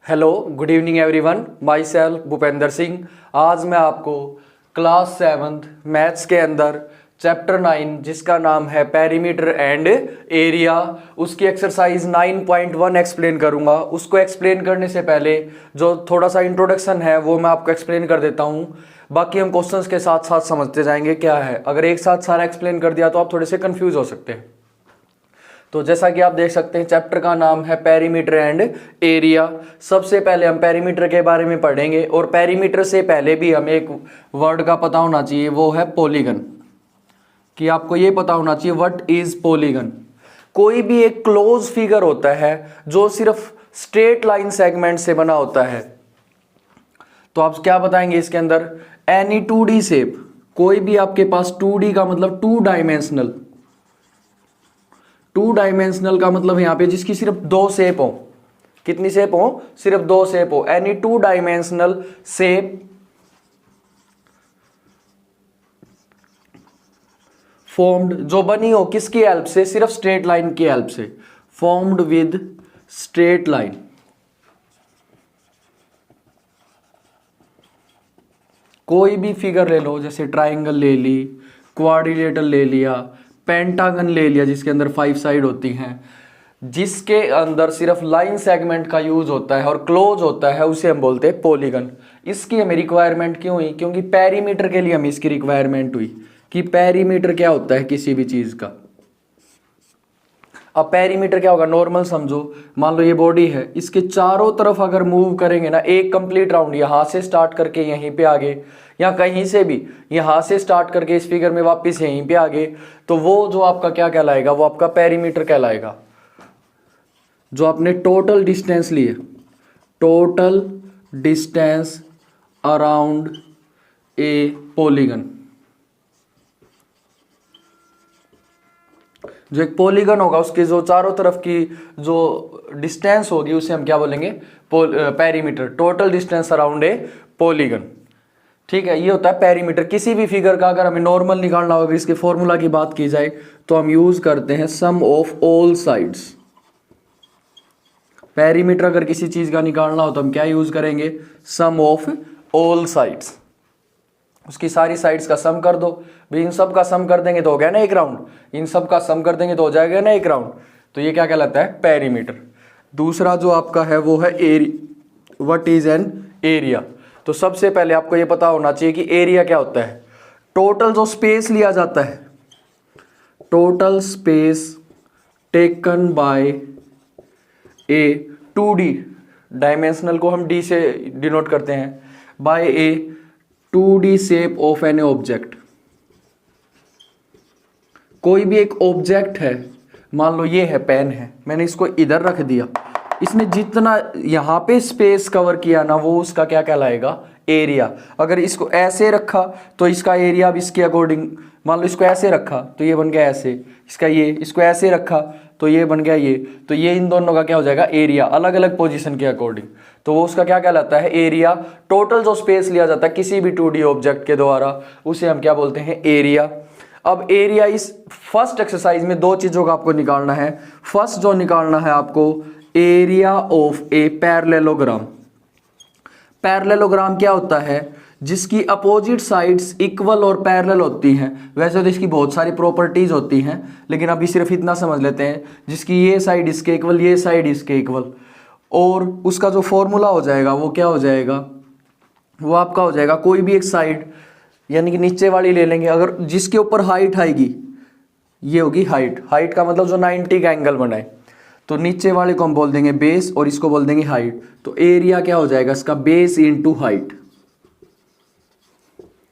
Hello, good evening everyone. My self Bhupendra Singh. आज मैं आपको क्लास 7 मैथ्स के अंदर चैप्टर 9 जिसका नाम है पेरीमीटर एंड एरिया, उसकी एक्सरसाइज 9.1 एक्सप्लेन करूंगा। उसको एक्सप्लेन करने से पहले जो थोड़ा सा इंट्रोडक्शन है वो मैं आपको एक्सप्लेन कर देता हूं। बाकी हम क्वेश्चंस के साथ साथ समझते जाएंगे क्या है। अगर एक साथ सारा एक्सप्लेन कर दिया तो आप थोड़े से कंफ्यूज हो सकते हैं। तो जैसा कि आप देख सकते हैं चैप्टर का नाम है पेरीमीटर एंड एरिया। सबसे पहले हम पेरीमीटर के बारे में पढ़ेंगे और पेरीमीटर से पहले भी हमें एक वर्ड का पता होना चाहिए, वो है पॉलीगन। कि आपको ये पता होना चाहिए व्हाट इज पॉलीगन। कोई भी एक क्लोज फिगर होता है जो सिर्फ स्ट्रेट लाइन सेगमेंट से बना होता है। तो आप क्या बताएंगे इसके अंदर? एनी 2D शेप, कोई भी आपके पास 2D का मतलब 2 डायमेंशनल, 2 डायमेंशनल का मतलब यहां पे जिसकी सिर्फ 2 शेप हो। कितनी शेप हो? सिर्फ 2 शेप हो। एनी 2 डायमेंशनल शेप फॉर्म्ड, जो बनी हो किसकी हेल्प से? सिर्फ स्ट्रेट लाइन की हेल्प से। Formed with straight line. कोई भी फिगर ले लो, जैसे ट्राइंगल ले ली, क्वाड्रिलेटरल ले लिया, पेंटागन ले लिया जिसके अंदर 5 साइड होती हैं, जिसके अंदर सिर्फ लाइन सेगमेंट का यूज होता है और क्लोज होता है, उसे हम बोलते हैं पॉलीगन। इसकी हमें रिक्वायरमेंट क्यों हुई? क्योंकि पेरीमीटर के लिए हमें इसकी रिक्वायरमेंट हुई कि पेरीमीटर क्या होता है किसी भी चीज का। अब पेरीमीटर क्या होगा? नॉर्मल समझो, मान लो ये बॉडी है, इसके चारों तरफ अगर मूव करेंगे ना एक कंप्लीट राउंड, यहां से स्टार्ट करके यहीं पे आगे, या कहीं से भी यहां से स्टार्ट करके इस फिगर में वापस यहीं पे आगे, तो वो जो आपका क्या कहलाएगा? वो आपका पेरीमीटर कहलाएगा। जो आपने टोटल डिस्टेंस लिए, total distance around a polygon, जो एक पॉलीगन होगा उसके जो चारों तरफ की जो डिस्टेंस होगी उसे हम क्या बोलेंगे? Perimeter. Total distance around a polygon. ठीक है, ये होता है पेरीमीटर। किसी भी फिगर का अगर हमें नॉर्मल निकालना होगा, इसके फॉर्मूला की बात की जाए तो हम यूज करते हैं सम ऑफ ऑल साइड्स। पेरीमीटर अगर किसी चीज का निकालना हो तो हम क्या यूज करेंगे? सम ऑफ ऑल साइड्स। उसकी सारी साइड्स का सम कर दो। भी इन सब का सम कर देंगे तो हो गया ना एक राउंड, इन सब का सम कर देंगे तो हो जाएगा ना एक राउंड। तो ये क्या कहलाता है? पेरीमीटर। दूसरा जो आपका है वो है area. What is an area? तो सबसे पहले आपको ये पता होना चाहिए कि एरिया क्या होता है। टोटल जो स्पेस लिया जाता है, total space taken by a 2D dimensional को हम D से डिनोट करते हैं, by a 2D shape of an object. कोई भी एक ऑब्जेक्ट है, मान लो ये है पेन है, मैंने इसको इधर रख दिया, इसने जितना यहां पे स्पेस कवर किया ना वो उसका क्या कहलाएगा? एरिया। अगर इसको ऐसे रखा तो इसका एरिया भी इसके अकॉर्डिंग, मान लो इसको ऐसे रखा तो ये बन गया ऐसे, इसका ये, इसको ऐसे रखा तो ये बन गया ये, तो ये इन दोनों का क्या हो जाएगा? एरिया, अलग अलग पोजीशन के अकॉर्डिंग। तो वो उसका क्या कहलाता है? एरिया। टोटल जो स्पेस लिया जाता है किसी भी 2D ऑब्जेक्ट के द्वारा उसे हम क्या बोलते हैं? एरिया। अब एरिया इस फर्स्ट एक्सरसाइज में 2 चीजों का आपको निकालना है। फर्स्ट जो निकालना है आपको, area of a parallelogram. Parallelogram क्या होता है? जिसकी अपोजिट साइड्स इक्वल और पैरेलल होती हैं। वैसे तो इसकी बहुत सारी प्रॉपर्टीज होती हैं, लेकिन अभी सिर्फ इतना समझ लेते हैं, जिसकी ये साइड इसके इक्वल, ये साइड इसके इक्वल। और उसका जो फॉर्मूला हो जाएगा वो क्या हो जाएगा? वो आपका हो जाएगा कोई भी एक साइड, यानी कि नीचे वाली ले लेंगे, अगर जिसके ऊपर हाइट आएगी, ये होगी हाइट। हाइट का मतलब जो 90 का एंगल बनाए, तो नीचे वाले को हम बोल देंगे बेस और इसको बोल देंगे हाइट। तो एरिया क्या हो जाएगा इसका? Base into height.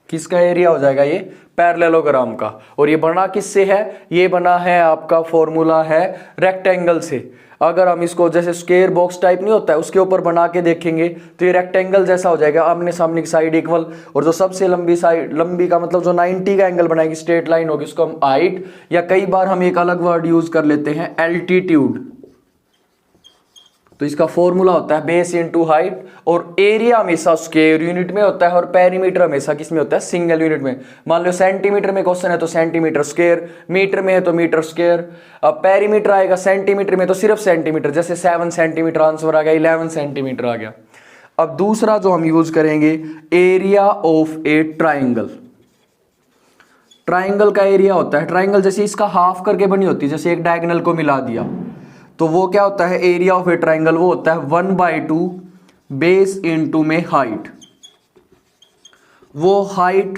किसका एरिया हो जाएगा? ये पैरेललोग्राम का। और ये बना किससे है? ये बना है आपका फॉर्मूला है रेक्टेंगल से। अगर हम इसको जैसे स्क्वायर बॉक्स टाइप नहीं होता है उसके ऊपर बना के देखेंगे तो ये रेक्टेंगल जैसा हो जाएगा, आमने सामने की साइड इक्वल, और जो सबसे लंबी साइड, लंबी का मतलब जो 90 का एंगल बनाएगी, स्ट्रेट लाइन होगी, उसको हम हाइट, या कई बार हम एक अलग वर्ड यूज कर लेते हैं एल्टीट्यूड। तो इसका फॉर्मूला होता है बेस इंटू हाइट, और एरिया हमेशा स्क्वायर यूनिट में होता है और पेरीमीटर हमेशा किस में होता है, सिंगल यूनिट में। मान लो सेंटीमीटर में क्वेश्चन है तो सेंटीमीटर स्क्वायर, मीटर में है तो मीटर स्क्वायर। अब पेरीमीटर आएगा सेंटीमीटर में तो सिर्फ सेंटीमीटर, जैसे 7 सेंटीमीटर आंसर आ गया, 11 सेंटीमीटर आ गया। अब दूसरा जो हम यूज करेंगे, area of A triangle. Triangle का एरिया होता है, ट्राइंगल जैसे इसका हाफ करके बनी होती है, जैसे एक डायगोनल को मिला दिया तो वो क्या होता है, एरिया ऑफ ए ट्राइंगल वो होता है 1/2 बेस इंटू में हाइट। वो हाइट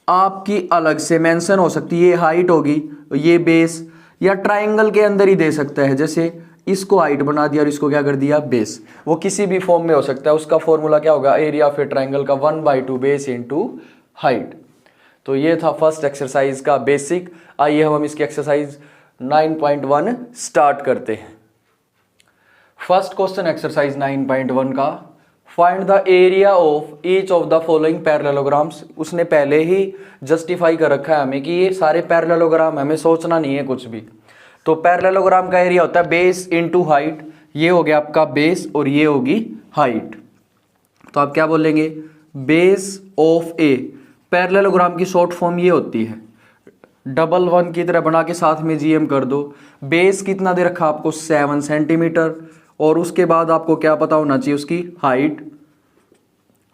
आपकी अलग से मेंशन हो सकती है, ये हाइट होगी, ये बेस, या ट्राइंगल के अंदर ही दे सकता है, जैसे इसको हाइट बना दिया और इसको क्या कर दिया, बेस। वो किसी भी फॉर्म में हो सकता है। उसका फॉर्मूला क्या होगा, एरिया ऑफ ए ट्राइंगल का 1/2 बेस इंटू हाइट। तो ये था फर्स्ट एक्सरसाइज का बेसिक। आइए हम इसकी एक्सरसाइज 9.1 स्टार्ट करते हैं। फर्स्ट क्वेश्चन एक्सरसाइज 9.1 का, find the area of each of the following parallelograms. उसने पहले ही जस्टिफाई कर रखा है हमें कि ये सारे पैरेललोग्राम, हमें सोचना नहीं है कुछ भी। तो पैरेललोग्राम का एरिया होता है बेस इंटू हाइट। ये हो गया आपका बेस और ये होगी हाइट। तो आप क्या बोलेंगे, बेस ऑफ ए। पैरेललोग्राम की शॉर्ट फॉर्म ये होती है, 1 की तरह बना के साथ में जीएम कर दो। बेस कितना दे रखा आपको, 7 सेंटीमीटर, और उसके बाद आपको क्या पता होना चाहिए, उसकी हाइट।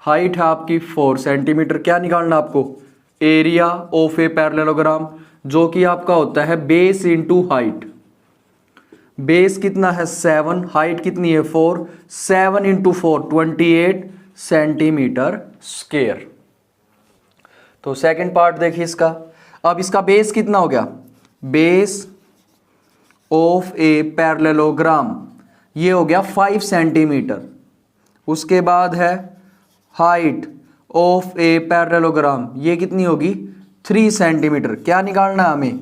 हाइट है आपकी 4 सेंटीमीटर। क्या निकालना आपको, एरिया ऑफ ए पैरेललोग्राम, जो कि आपका होता है बेस इंटू हाइट। बेस कितना है 7, हाइट कितनी है 4, 7 इंटू 4 28 सेंटीमीटर स्क्वायर। तो सेकंड पार्ट देखिए इसका। अब इसका बेस कितना हो गया, बेस ऑफ ए पैरेललोग्राम ये हो गया 5 सेंटीमीटर। उसके बाद है हाइट ऑफ ए पैरेललोग्राम, ये कितनी होगी 3 सेंटीमीटर। क्या निकालना है हमें,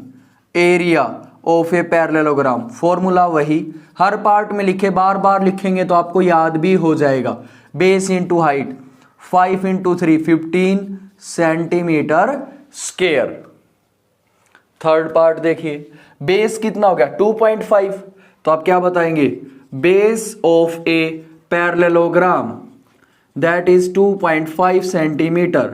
area of a parallelogram. Formula वही, हर पार्ट में लिखे, बार बार लिखेंगे तो आपको याद भी हो जाएगा। Base into height 5 into 3 15 centimetre square. Third part देखिए, बेस कितना हो गया 2.5। तो आप क्या बताएंगे, base of a parallelogram that is 2.5 centimetre.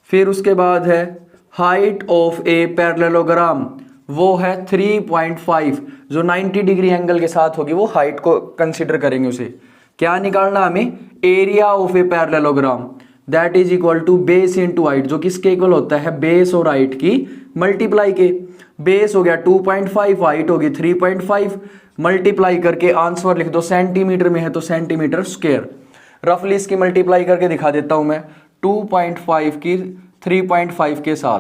फिर उसके बाद है हाइट ऑफ ए पैरेललोग्राम, वो है 3.5, जो 90 डिग्री एंगल के साथ होगी, वो हाइट को कंसीडर करेंगे उसे। क्या निकालना हमें, area of a parallelogram that is equal to base into height, जो किसके इक्वल होता है, बेस और हाइट की मल्टीप्लाई के। बेस हो गया 2.5, हाइट होगी 3.5, मल्टीप्लाई करके आंसर लिख दो। सेंटीमीटर में है तो सेंटीमीटर स्क्वायर। रफली इसकी मल्टीप्लाई करके दिखा देता हूं मैं, 2.5 की 3.5 के साथ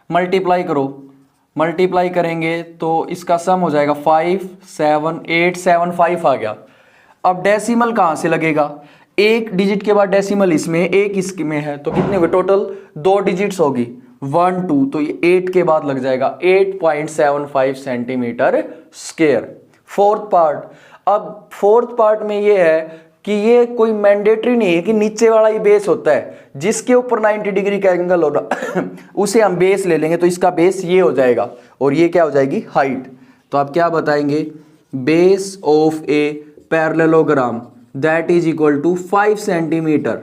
मल्टीप्लाई करो। मल्टीप्लाई करेंगे तो इसका सम हो जाएगा 57875 आ गया। अब डेसिमल कहां से लगेगा, एक डिजिट के बाद डेसिमल इसमें, एक इसमें है, तो कितने हुए टोटल, 2 डिजिट्स होगी 1 2, तो ये 8 के बाद लग जाएगा 8.75 सेंटीमीटर स्क्वायर। फोर्थ पार्ट, अब फोर्थ पार्ट में ये है कि ये कोई मैंडेटरी नहीं है कि नीचे वाला ही बेस होता है, जिसके ऊपर 90 डिग्री का एंगल होगा उसे हम बेस ले लेंगे। तो इसका बेस ये हो जाएगा और ये क्या हो जाएगी, हाइट। तो आप क्या बताएंगे, base of a parallelogram that is equal to 5 centimetre.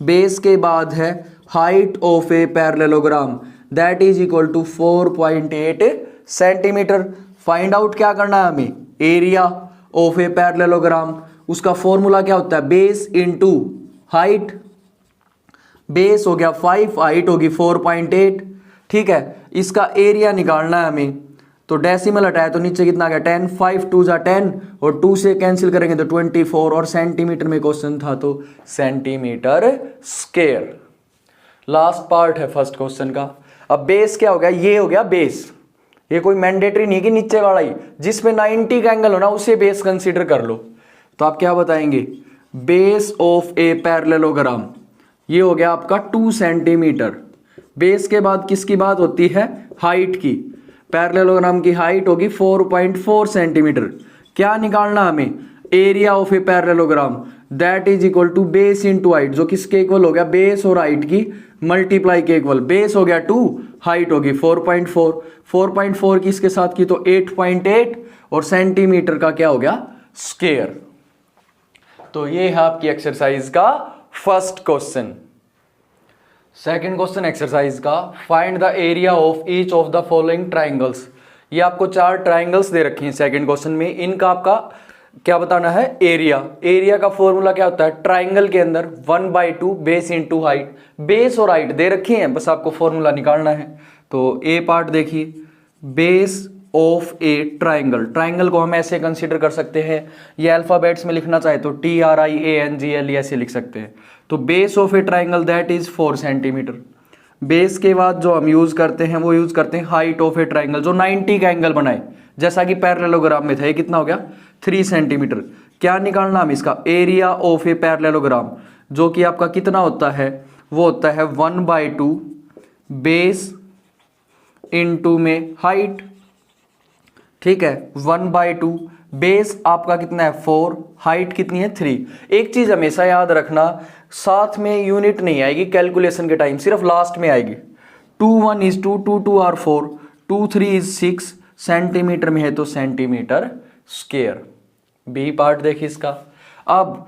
Base के बाद है height of a parallelogram that is equal to 4.8 centimetre. Find out क्या करना है हमें, एरिया ऑफ ए पैरेललोग्राम। उसका फॉर्मूला क्या होता है, बेस इंटू हाइट। बेस हो गया 5, हाइट होगी 4.8, ठीक है। इसका एरिया निकालना है हमें, तो डेसिमल हटाया तो नीचे कितना आ गया 10, 5 2 जा 10 और 2 से कैंसिल करेंगे तो 24, और सेंटीमीटर में क्वेश्चन था तो सेंटीमीटर स्क्वायर। लास्ट पार्ट है फर्स्ट क्वेश्चन का। अब बेस क्या हो गया, ये हो गया बेस। ये कोई मैंडेटरी नहीं कि नीचे वाला ही, जिसमें 90 का एंगल हो ना उसे बेस कंसीडर कर लो। तो आप क्या बताएंगे, बेस ऑफ ए पैरेललोग्राम ये हो गया आपका 2 सेंटीमीटर। बेस के बाद किसकी बात होती है, हाइट की। पैरेललोग्राम की हाइट होगी 4.4 सेंटीमीटर। क्या निकालना हमें, area of a parallelogram that is equal to base into height, जो किसके इक्वल हो गया, बेस और हाइट की मल्टीप्लाई के इक्वल। बेस हो गया 2, हाइट होगी 4.4, 4.4 की इसके साथ की तो 8.8 और सेंटीमीटर का क्या हो गया स्क्वायर। तो ये है आपकी एक्सरसाइज का first question. Second question exercise का, find the area of each of the following triangles. ये आपको 4 ट्राइंगल्स दे रखी हैं सेकंड क्वेश्चन में, इनका आपका क्या बताना है, एरिया। एरिया का फॉर्मूला क्या होता है, ट्राइंगल के अंदर 1/2 बेस इंटू हाइट। बेस और हाइट दे रखी है, बस आपको फॉर्मूला निकालना है। तो ए पार्ट देखिए, base of A triangle. Triangle को हम ऐसे कंसीडर कर सकते हैं, ये अल्फाबेट्स में लिखना चाहे तो TRIANGLE ऐसे लिख सकते हैं। तो base of A triangle that is 4 centimetre. Base के बाद जो हम यूज करते हैं वो यूज करते हैं हाइट ऑफ ए ट्राइंगल, जो 90 का एंगल बनाए, जैसा कि पैरेललोग्राम में था। ये कितना हो गया, 3 सेंटीमीटर। क्या निकालना हम इसका, एरिया ऑफ ए पैरेललोग्राम, जो कि आपका कितना होता है, वो होता है 1/2 बेस इनटू में हाइट। ठीक है, 1/2 बेस आपका कितना है 4, हाइट कितनी है 3। एक चीज हमेशा याद रखना, साथ में यूनिट नहीं आएगी कैलकुलेशन के टाइम, सिर्फ लास्ट में आएगी। 2 1 is 2, 2 2 are 4, 2 3 is 6, सेंटीमीटर में है तो सेंटीमीटर स्क्वायर। बी पार्ट देखिए इसका। अब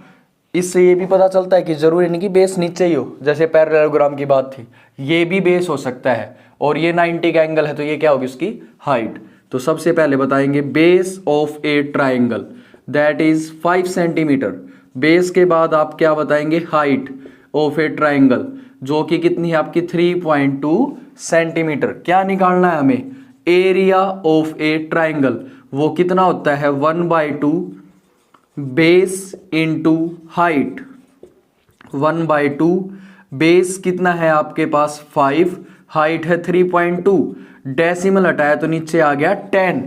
इससे ये भी पता चलता है कि जरूरी नहीं कि बेस नीचे ही हो, जैसे पैरेललोग्राम की बात थी, ये भी बेस हो सकता है, और ये 90 का एंगल है तो ये क्या होगी उसकी हाइट। तो सबसे पहले बताएंगे base of A triangle that is 5 centimetre. Base के बाद आप क्या बताएंगे, हाइट ऑफ ए ट्राइंगल, जो कि कितनी है आपकी 3.2 सेंटीमीटर। क्या निकालना है हमें, एरिया ऑफ ए ट्राइंगल, वो कितना होता है 1/2 बेस इंटू हाइट। 1/2 बेस कितना है आपके पास 5, हाइट है 3.2, डेसिमल हटाया तो नीचे आ गया 10।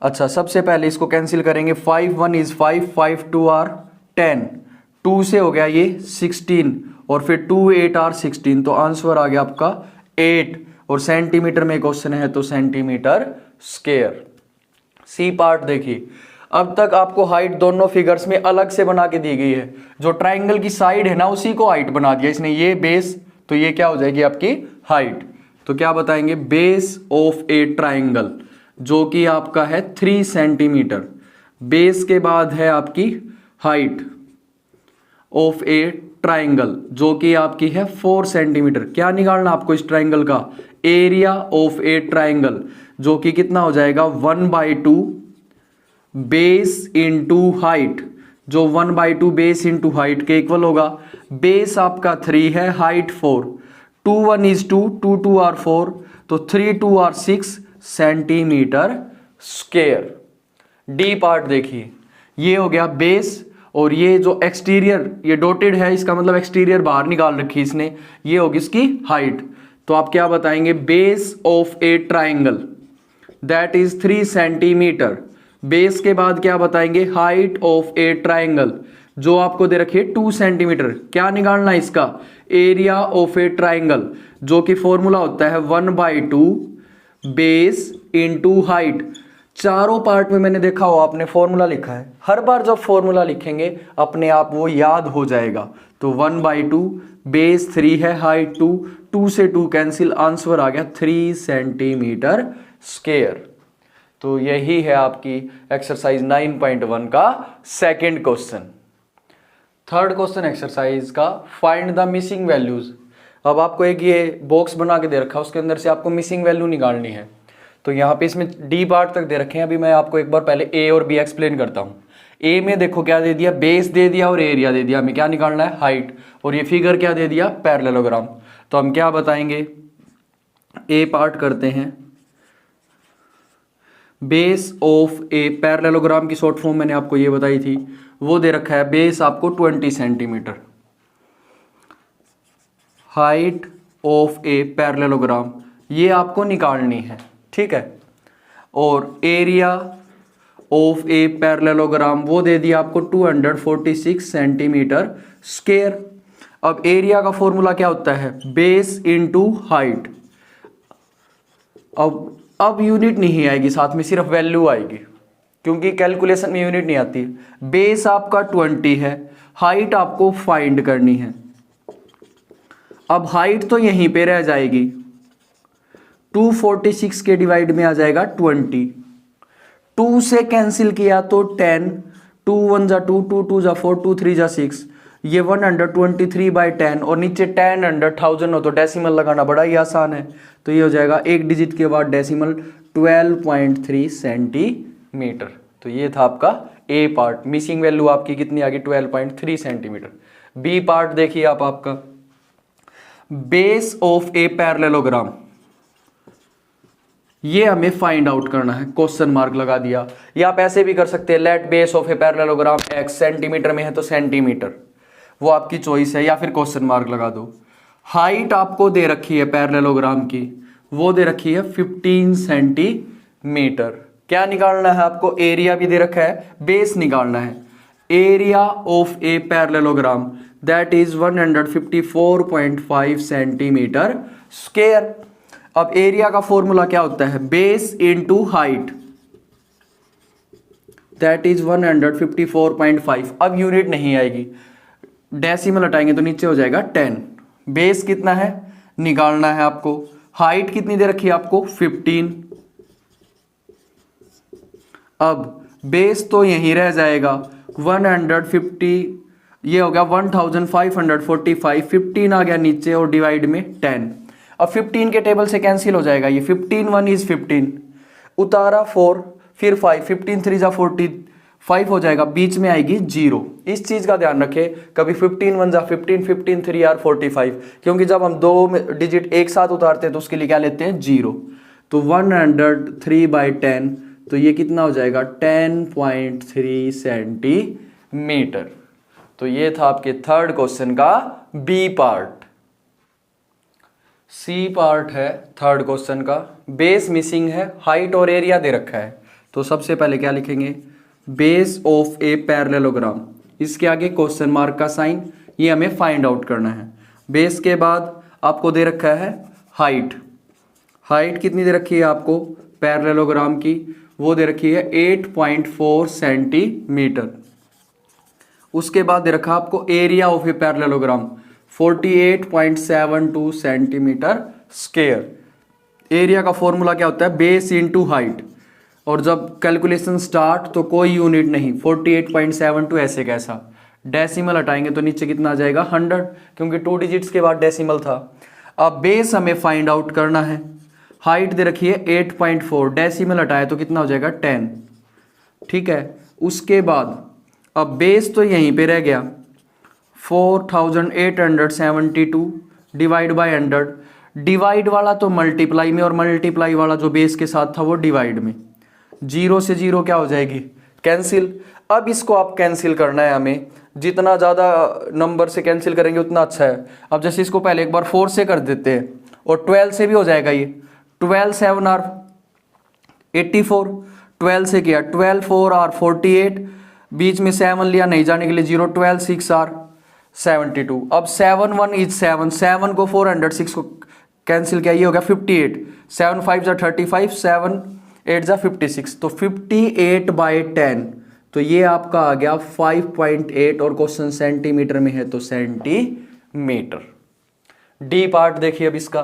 अच्छा, सबसे पहले इसको कैंसिल करेंगे, 5 1 is 5, 5 2 are 10, 2 से हो गया ये 16, और फिर 2 8 are 16, तो आंसर आ गया आपका 8। और सेंटीमीटर में क्वेश्चन है तो सेंटीमीटर स्क्वायर। सी पार्ट देखिए, अब तक आपको हाइट दोनों फिगर्स में अलग से बना के दी गई है। जो ट्राइंगल की साइड है ना उसी को हाइट बना दिया इसने, ये बेस, तो ये क्या हो जाएगी आपकी हाइट। तो क्या बताएंगे, बेस ऑफ ए ट्राइंगल, जो कि आपका है 3 सेंटीमीटर। बेस के बाद है आपकी हाइट ऑफ ए ट्राइंगल, जो कि आपकी है 4 सेंटीमीटर। क्या निकालना आपको इस ट्राइंगल का, एरिया ऑफ ए ट्राइंगल, जो कि कितना हो जाएगा 1/2 बेस इंटू हाइट, जो 1/2 बेस इंटू हाइट के इक्वल होगा। बेस आपका 3 है, हाइट 4, 2 1 is 2, 2 2 are 4, तो 3 2 are 6 centimetre square. D part देखिए, ये हो गया बेस, और ये जो एक्सटीरियर ये डॉटेड है, इसका मतलब एक्सटीरियर बाहर निकाल रखी इसने, ये होगी इसकी हाइट। तो आप क्या बताएंगे, base of A triangle that is 3 centimetre. Base के बाद क्या बताएंगे, हाइट ऑफ ए ट्राइंगल, जो आपको दे रखी है 2 सेंटीमीटर। क्या निकालना है इसका, एरिया ऑफ ए ट्राइंगल, जो कि फॉर्मूला होता है 1/2 बेस इंटू हाइट। चारों पार्ट में मैंने देखा हो आपने फॉर्मूला लिखा है, हर बार जब फॉर्मूला लिखेंगे अपने आप वो याद हो जाएगा। तो 1/2 बेस 3 है, हाइट 2, 2 से 2 कैंसिल, आंसर आ गया 3 सेंटीमीटर स्क्वायर। तो यही है आपकी एक्सरसाइज 9.1 का second question. Third question exercise का, फाइंड द मिसिंग वैल्यूज। अब आपको एक ये बॉक्स बना के दे रखा है, उसके अंदर से आपको मिसिंग वैल्यू निकालनी है। तो यहाँ पे इसमें डी पार्ट तक दे रखे हैं। अभी मैं आपको एक बार पहले ए और बी एक्सप्लेन करता हूँ। ए में देखो क्या दे दिया, बेस दे दिया और एरिया दे दिया। हमें क्या निकालना है, हाइट, और ये फिगर क्या दे दिया, पैरेललोग्राम। तो हम क्या बताएंगे, ए पार्ट करते हैं, बेस ऑफ ए पैरेललोग्राम की शॉर्ट फॉर्म मैंने आपको ये बताई थी, वो दे रखा है बेस आपको 20 centimetre, height of a parallelogram ये आपको निकालनी है, ठीक है। और एरिया ऑफ ए पैरेललोग्राम वो दे दिया आपको 246 सेंटीमीटर स्क्वायर। अब एरिया का फॉर्मूला क्या होता है, बेस इंटू हाइट। अब यूनिट नहीं आएगी साथ में, सिर्फ वैल्यू आएगी, क्योंकि कैलकुलेशन में यूनिट नहीं आती। बेस आपका 20 है, हाइट आपको फाइंड करनी है। अब हाइट तो यहीं पे रह जाएगी, 246 के डिवाइड में आ जाएगा 20, 2 से कैंसिल किया तो 10, 2 1 जा 2, 2 2 जा 4, 2 3 जा 6, ये 123/10 और नीचे 10 100 1000 हो तो डेसिमल लगाना बड़ा ही आसान है। तो ये हो जाएगा एक डिजिट के बाद डेसिमल 12.3 सेंटीमीटर। तो ये था आपका ए पार्ट, मिसिंग वैल्यू आपकी कितनी आ गई 12.3 सेंटीमीटर। बी पार्ट देखिए आपका बेस ऑफ ए पैरेललोग्राम, ये हमें फाइंड आउट करना है, क्वेश्चन मार्क लगा दिया। या आप ऐसे भी कर सकते हैं, let base of a parallelogram x, centimetre में है तो सेंटीमीटर, वो आपकी चॉइस है, या फिर क्वेश्चन मार्क लगा दो। हाइट आपको दे रखी है पैरेललोग्राम की, वो दे रखी है 15 सेंटीमीटर। क्या निकालना है आपको, एरिया भी दे रखा है, बेस निकालना है। Area of a parallelogram that is 154.5 centimetre square. अब एरिया का फॉर्मूला क्या होता है, base into height, that is 154.5। अब यूनिट नहीं आएगी, डेसिमल हटाएंगे तो नीचे हो जाएगा 10। बेस कितना है निकालना है आपको, हाइट कितनी दे रखी है आपको 15। अब बेस तो यहीं रह जाएगा 150, ये हो गया 1545, 15 आ गया नीचे और डिवाइड में 10। अब 15 के टेबल से कैंसिल हो जाएगा, ये 15 1 इज 15, उतारा 4 फिर 5, 15 3 जा 45 हो जाएगा, बीच में आएगी 0। इस चीज का ध्यान रखें, कभी 15 1 जा 15, 15 3 आर 45, क्योंकि जब हम दो डिजिट एक साथ उतारते हैं तो उसके लिए क्या लेते हैं 0। तो 103/10, तो ये कितना हो जाएगा 10.3 सेंटीमीटर। तो ये था आपके थर्ड क्वेश्चन का बी पार्ट। सी पार्ट है थर्ड क्वेश्चन का, बेस मिसिंग है, हाइट और एरिया दे रखा है। तो सबसे पहले क्या लिखेंगे, बेस ऑफ ए पैरेललोग्राम, इसके आगे क्वेश्चन मार्क का साइन, ये हमें फाइंड आउट करना है। बेस के बाद आपको दे रखा है हाइट, हाइट कितनी दे रखी है आपको पैरेललोग्राम की, वो दे रखी है 8.4 सेंटीमीटर। उसके बाद दे रखा आपको area of a parallelogram 48.72 centimetre square. Area का फॉर्मूला क्या होता है, बेस इंटू हाइट, और जब कैलकुलेशन स्टार्ट तो कोई यूनिट नहीं, 48.72 ऐसे कैसा, डेसिमल हटाएंगे तो नीचे कितना आ जाएगा 100, क्योंकि 2 डिजिट्स के बाद डेसिमल था। अब बेस हमें फाइंड आउट करना है, हाइट दे रखी है 8.4, डेसिमल हटाए तो कितना हो जाएगा 10, ठीक है। उसके बाद अब बेस तो यहीं पे रह गया 4872 डिवाइड बाय 100, डिवाइड वाला तो मल्टीप्लाई में और मल्टीप्लाई वाला जो बेस के साथ था वो डिवाइड में, 0 से 0 क्या हो जाएगी कैंसिल। अब इसको आप कैंसिल करना है हमें, जितना ज़्यादा नंबर से कैंसिल करेंगे उतना अच्छा है। अब जैसे इसको पहले एक बार 4 से कर देते हैं और 12 से भी हो जाएगा, ये 12 7 आर 84, 12 से किया 12 4 आर 48, बीच में 7 लिया नहीं जाने के लिए 0, 12 6 आर 72। अब 7 1 इज 7, 7 को 406 को कैंसिल किया, ये हो गया 58, 7 5 जा 35, 7 8 जा 56, तो 58/10, तो ये आपका आ गया 5.8, और क्वेश्चन सेंटीमीटर में है तो सेंटीमीटर। डी पार्ट देखिए अब इसका,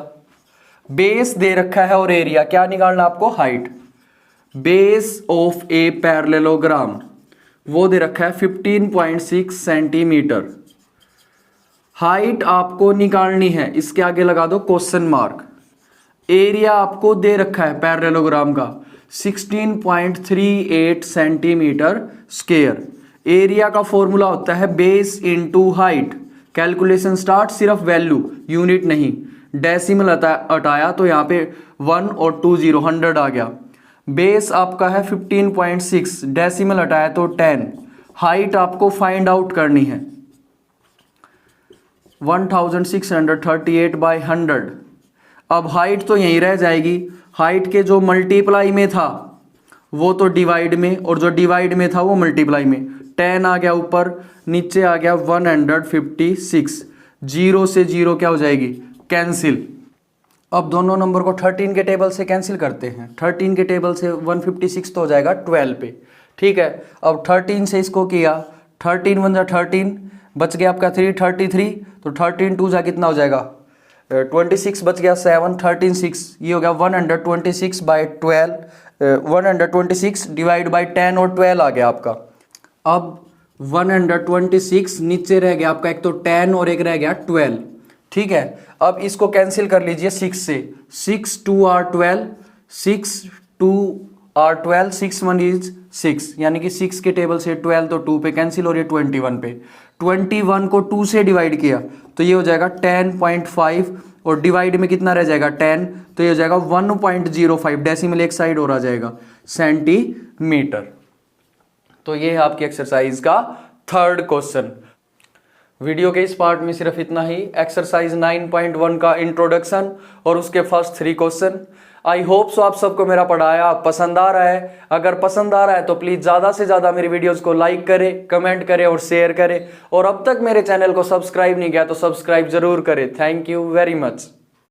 बेस दे रखा है और एरिया, क्या निकालना आपको height. Base of a parallelogram वो दे रखा है 15.6 सेंटीमीटर, हाइट आपको निकालनी है, इसके आगे लगा दो क्वेश्चन मार्क। एरिया आपको दे रखा है पैरेललोग्राम का 16.38 सेंटीमीटर स्क्वायर। एरिया का फॉर्मूला होता है base into height, calculation start, सिर्फ वैल्यू यूनिट नहीं, डेसिमल हटाया तो यहाँ पे 1 और 2 0 100 आ गया। बेस आपका है 15.6, डेसिमल हटाया तो 10, हाइट आपको फाइंड आउट करनी है 1638/100। अब हाइट तो यहीं रह जाएगी, हाइट के जो मल्टीप्लाई में था वो तो डिवाइड में, और जो डिवाइड में था वो मल्टीप्लाई में, 10 आ गया ऊपर, नीचे आ गया 156, 0 से 0 क्या हो जाएगी कैंसिल। अब दोनों नंबर को 13 के टेबल से कैंसिल करते हैं, 13 के टेबल से 156 तो हो जाएगा 12 पे, ठीक है। अब 13 से इसको किया, 13 1 जा 13, बच गया आपका 3 33, तो 13 2 जा कितना हो जाएगा 26, बच गया 7 13 6, ये हो गया 126/12 126 डिवाइड बाई 10 और 12 आ गया आपका। अब 126 नीचे रह गया आपका, एक तो 10 और एक रह गया 12, ठीक है। अब इसको कैंसिल कर लीजिए 6 से, 6 2 आर 12, 6 2 आर 12, 6 1 इज 6, यानी कि 6 के टेबल से 12 तो 2 पे कैंसिल और ये 21 पे, 21 को 2 से डिवाइड किया तो ये हो जाएगा 10.5 और डिवाइड में कितना रह जाएगा 10, तो ये हो जाएगा 1.05, डेसिमल एक साइड और आ जाएगा, सेंटीमीटर। तो ये है आपकी एक्सरसाइज का थर्ड क्वेश्चन। वीडियो के इस पार्ट में सिर्फ इतना ही, एक्सरसाइज 9.1 का इंट्रोडक्शन और उसके first 3 question. I hope so आप सबको मेरा पढ़ाया पसंद आ रहा है। अगर पसंद आ रहा है तो प्लीज ज्यादा से ज्यादा मेरी वीडियोस को लाइक करें, कमेंट करें और शेयर करें, और अब तक मेरे चैनल को सब्सक्राइब नहीं किया तो सब्सक्राइब जरूर करें। Thank you very much.